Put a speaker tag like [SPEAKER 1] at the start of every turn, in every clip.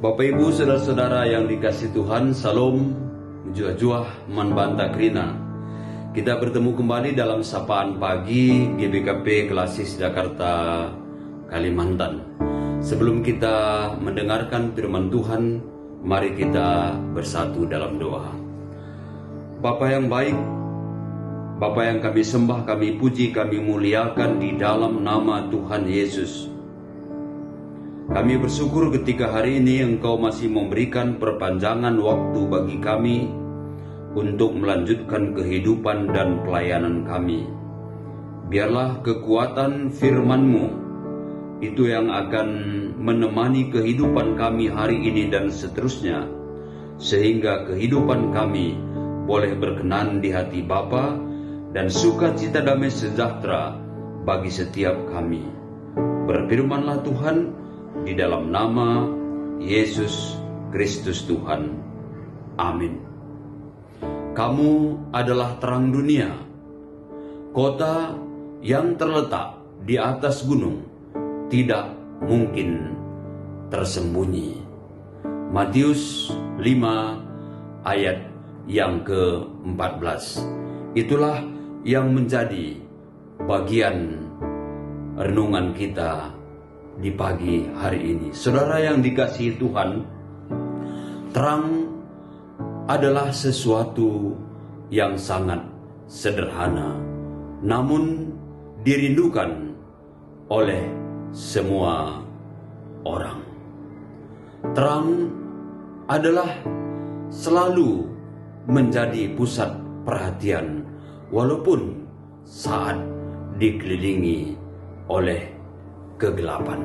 [SPEAKER 1] Bapak Ibu saudara-saudara yang dikasihi Tuhan, Salam, Jua-Jua, Manbanta Krina. Kita bertemu kembali dalam sapaan pagi GBKP Klasis Jakarta, Kalimantan. Sebelum kita mendengarkan firman Tuhan, mari kita bersatu dalam doa. Bapa yang baik, Bapa yang kami sembah, kami puji, kami muliakan di dalam nama Tuhan Yesus. Kami bersyukur ketika hari ini Engkau masih memberikan perpanjangan waktu bagi kami untuk melanjutkan kehidupan dan pelayanan kami. Biarlah kekuatan firman-Mu itu yang akan menemani kehidupan kami hari ini dan seterusnya, sehingga kehidupan kami boleh berkenan di hati Bapa dan sukacita damai sejahtera bagi setiap kami. Berfirmanlah Tuhan, di dalam nama Yesus Kristus Tuhan. Amin. Kamu adalah terang dunia, kota yang terletak di atas gunung, tidak mungkin tersembunyi. Matius 5 ayat yang ke-14. Itulah yang menjadi bagian renungan kita di pagi hari ini. Saudara yang dikasihi Tuhan, terang adalah sesuatu yang sangat sederhana, namun dirindukan oleh semua orang. Terang adalah selalu menjadi pusat perhatian, walaupun saat dikelilingi oleh kegelapan.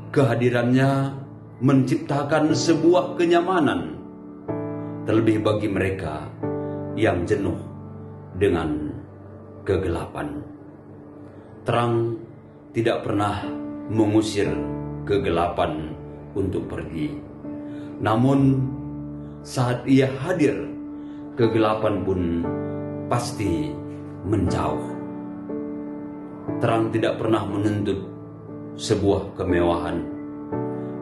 [SPEAKER 1] Kehadirannya menciptakan sebuah kenyamanan, terlebih bagi mereka yang jenuh dengan kegelapan. Terang tidak pernah mengusir kegelapan untuk pergi. Namun saat ia hadir, kegelapan pun pasti menjauh. Terang tidak pernah menuntut sebuah kemewahan,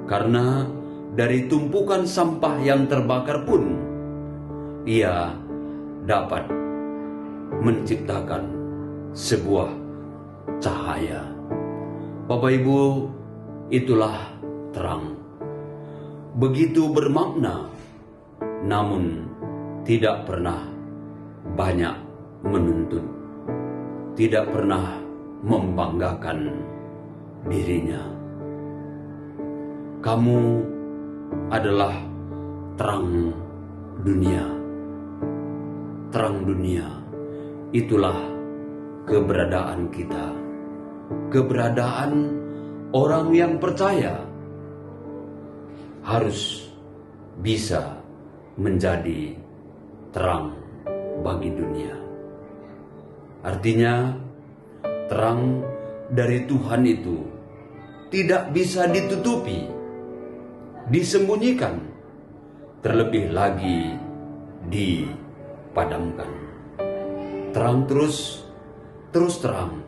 [SPEAKER 1] karena dari tumpukan sampah yang terbakar pun ia dapat menciptakan sebuah cahaya. Bapak Ibu, itulah terang. Begitu bermakna, namun tidak pernah banyak menuntut, tidak pernah membanggakan dirinya. Kamu adalah terang dunia. Terang dunia, itulah keberadaan kita. Keberadaan orang yang percaya harus bisa menjadi terang bagi dunia. Artinya, terang dari Tuhan itu tidak bisa ditutupi, disembunyikan, terlebih lagi dipadamkan. Terang terus terang.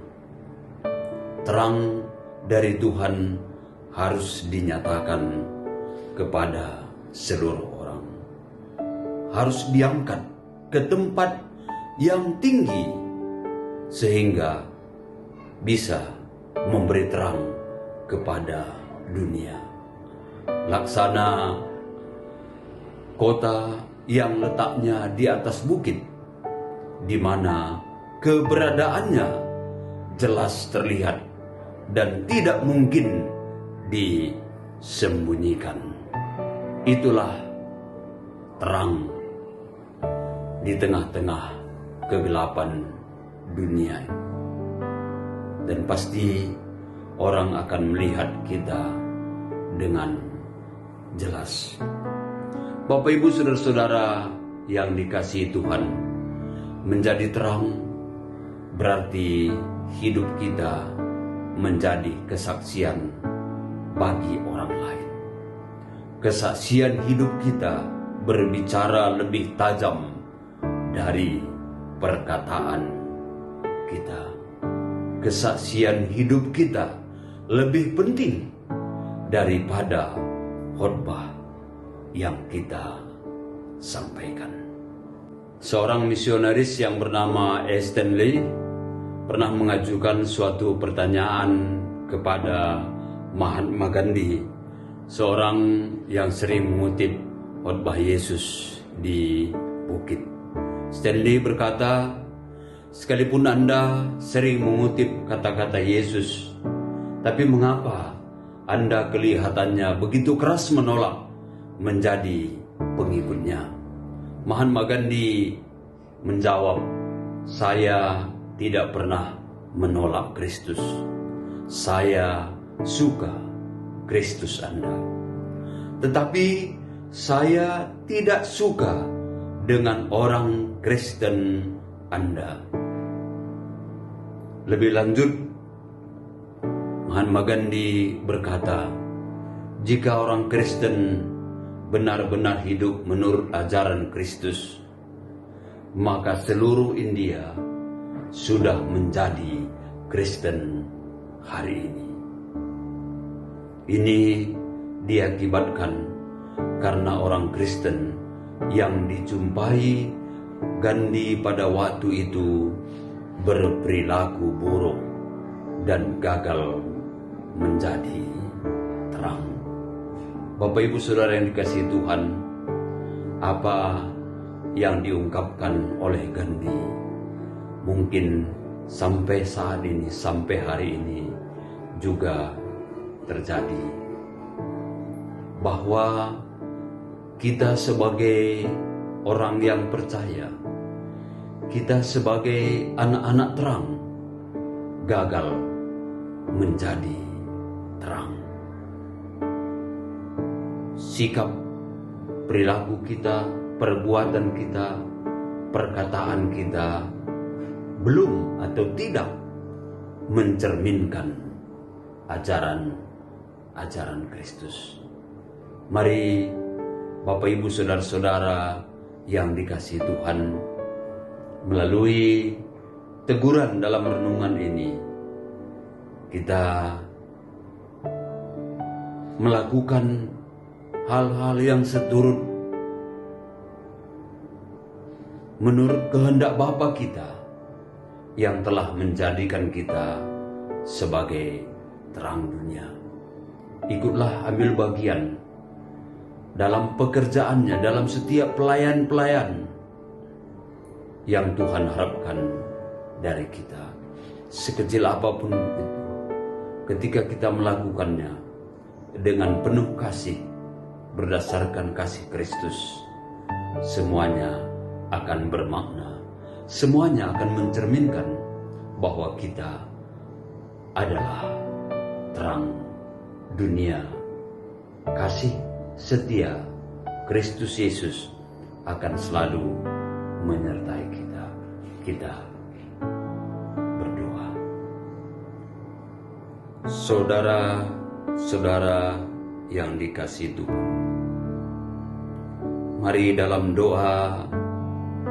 [SPEAKER 1] Terang dari Tuhan harus dinyatakan kepada seluruh orang. Harus diangkat ke tempat yang tinggi, sehingga bisa memberi terang kepada dunia. Laksana kota yang letaknya di atas bukit, di mana keberadaannya jelas terlihat dan tidak mungkin disembunyikan. Itulah terang di tengah-tengah kegelapan dunia. Dan pasti orang akan melihat kita dengan jelas. Bapak Ibu saudara-saudara yang dikasihi Tuhan, menjadi terang berarti hidup kita menjadi kesaksian bagi orang lain. Kesaksian hidup kita berbicara lebih tajam dari perkataan kita. Kesaksian hidup kita lebih penting daripada khotbah yang kita sampaikan. Seorang misionaris yang bernama Stanley pernah mengajukan suatu pertanyaan kepada Mahatma Gandhi, seorang yang sering mengutip khotbah Yesus di bukit. Stanley berkata, "Sekalipun Anda sering mengutip kata-kata Yesus, tapi mengapa Anda kelihatannya begitu keras menolak menjadi pengikutnya?" Mahatma Gandhi menjawab, "Saya tidak pernah menolak Kristus. Saya suka Kristus Anda. Tetapi saya tidak suka dengan orang Kristen Anda." Lebih lanjut, Mahatma Gandhi berkata, "Jika orang Kristen benar-benar hidup menurut ajaran Kristus, maka seluruh India sudah menjadi Kristen hari ini." Ini diakibatkan karena orang Kristen yang dijumpai Gandhi pada waktu itu berperilaku buruk dan gagal menjadi terang. Bapak Ibu Saudara yang dikasihi Tuhan, apa yang diungkapkan oleh Gandhi mungkin sampai saat ini, sampai hari ini juga terjadi, bahwa kita sebagai orang yang percaya, kita sebagai anak-anak terang, gagal menjadi terang. Sikap, perilaku kita, perbuatan kita, perkataan kita belum atau tidak mencerminkan ajaran Kristus. Mari Bapak Ibu Saudara-saudara yang dikasihi Tuhan, melalui teguran dalam renungan ini, kita melakukan hal-hal yang seturut menurut kehendak Bapa kita yang telah menjadikan kita sebagai terang dunia. Ikutlah ambil bagian dalam pekerjaannya, dalam setiap pelayan-pelayan yang Tuhan harapkan dari kita. Sekecil apapun itu, ketika kita melakukannya dengan penuh kasih, berdasarkan kasih Kristus, semuanya akan bermakna, semuanya akan mencerminkan bahwa kita adalah terang dunia. Kasih setia Kristus Yesus akan selalu menyertai kita. Kita berdoa. Saudara-saudara yang dikasihi Tuhan, mari dalam doa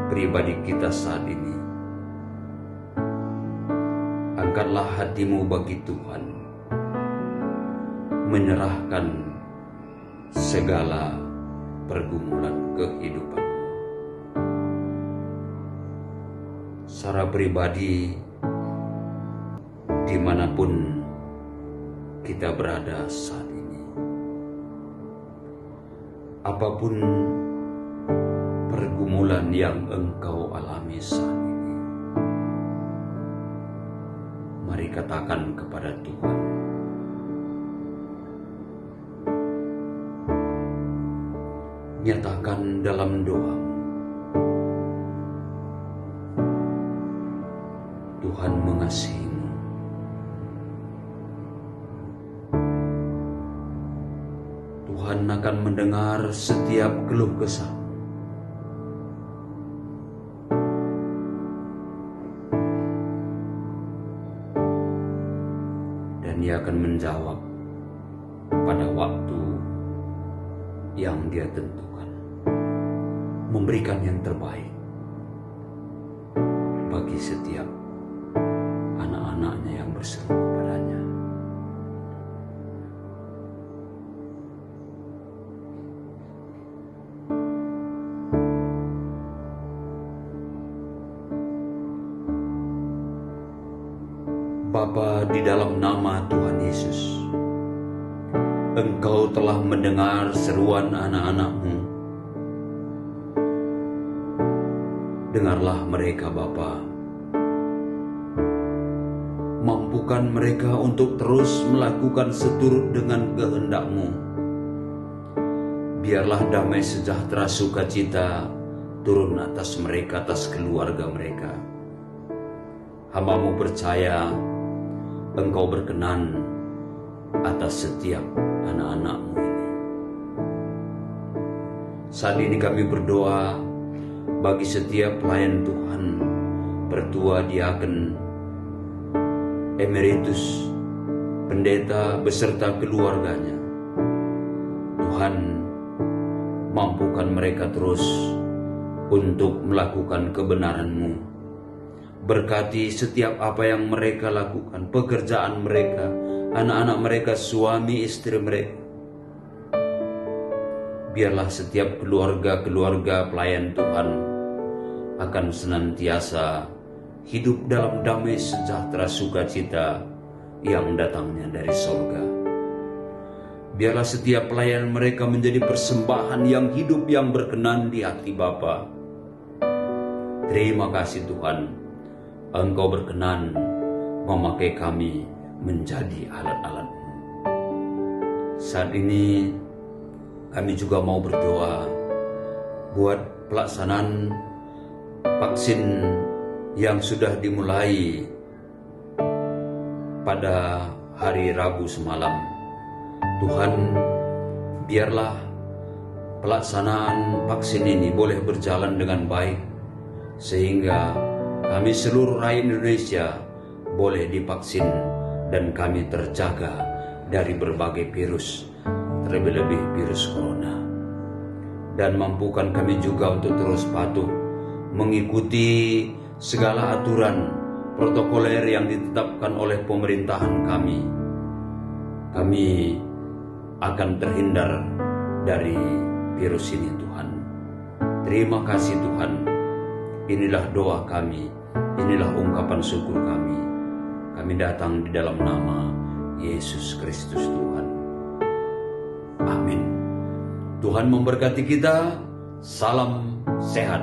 [SPEAKER 1] pribadi kita saat ini, angkatlah hatimu bagi Tuhan, menyerahkan segala pergumulan kehidupan. Secara pribadi, dimanapun kita berada saat ini, apapun pergumulan yang engkau alami saat ini, mari katakan kepada Tuhan, nyatakan dalam doa, Tuhan mengasihimu. Tuhan akan mendengar setiap keluh kesah. Dan Dia akan menjawab pada waktu yang Dia tentukan, memberikan yang terbaik bagi setiap anak-anaknya yang berseru kepadanya. Bapa, di dalam nama Tuhan Yesus, Engkau telah mendengar seruan anak-anak-Mu. Dengarlah mereka, Bapa. Mampukan mereka untuk terus melakukan seturut dengan kehendak-Mu. Biarlah damai sejahtera sukacita turun atas mereka, atas keluarga mereka. Hamba-Mu percaya Engkau berkenan atas setiap anak-anak-Mu ini. Saat ini kami berdoa bagi setiap pelayan Tuhan, pertua, diaken, emeritus, pendeta beserta keluarganya. Tuhan, mampukan mereka terus untuk melakukan kebenaran-Mu. Berkati setiap apa yang mereka lakukan, pekerjaan mereka, anak-anak mereka, suami istri mereka. Biarlah setiap keluarga-keluarga pelayan Tuhan akan senantiasa hidup dalam damai sejahtera sukacita yang datangnya dari sorga. Biarlah setiap pelayan mereka menjadi persembahan yang hidup, yang berkenan di hati Bapa. Terima kasih Tuhan, Engkau berkenan memakai kami menjadi alat-alat-Mu. Saat ini kami juga mau berdoa buat pelaksanaan vaksin yang sudah dimulai pada hari Rabu semalam. Tuhan, biarlah pelaksanaan vaksin ini boleh berjalan dengan baik, sehingga kami seluruh rakyat Indonesia boleh divaksin dan kami terjaga dari berbagai virus, terlebih-lebih virus corona. Dan mampukan kami juga untuk terus patuh mengikuti segala aturan protokoler yang ditetapkan oleh pemerintahan kami. Kami akan terhindar dari virus ini, Tuhan. Terima kasih Tuhan. Inilah doa kami, inilah ungkapan syukur kami. Kami datang di dalam nama Yesus Kristus Tuhan. Amin. Tuhan memberkati kita. Salam sehat.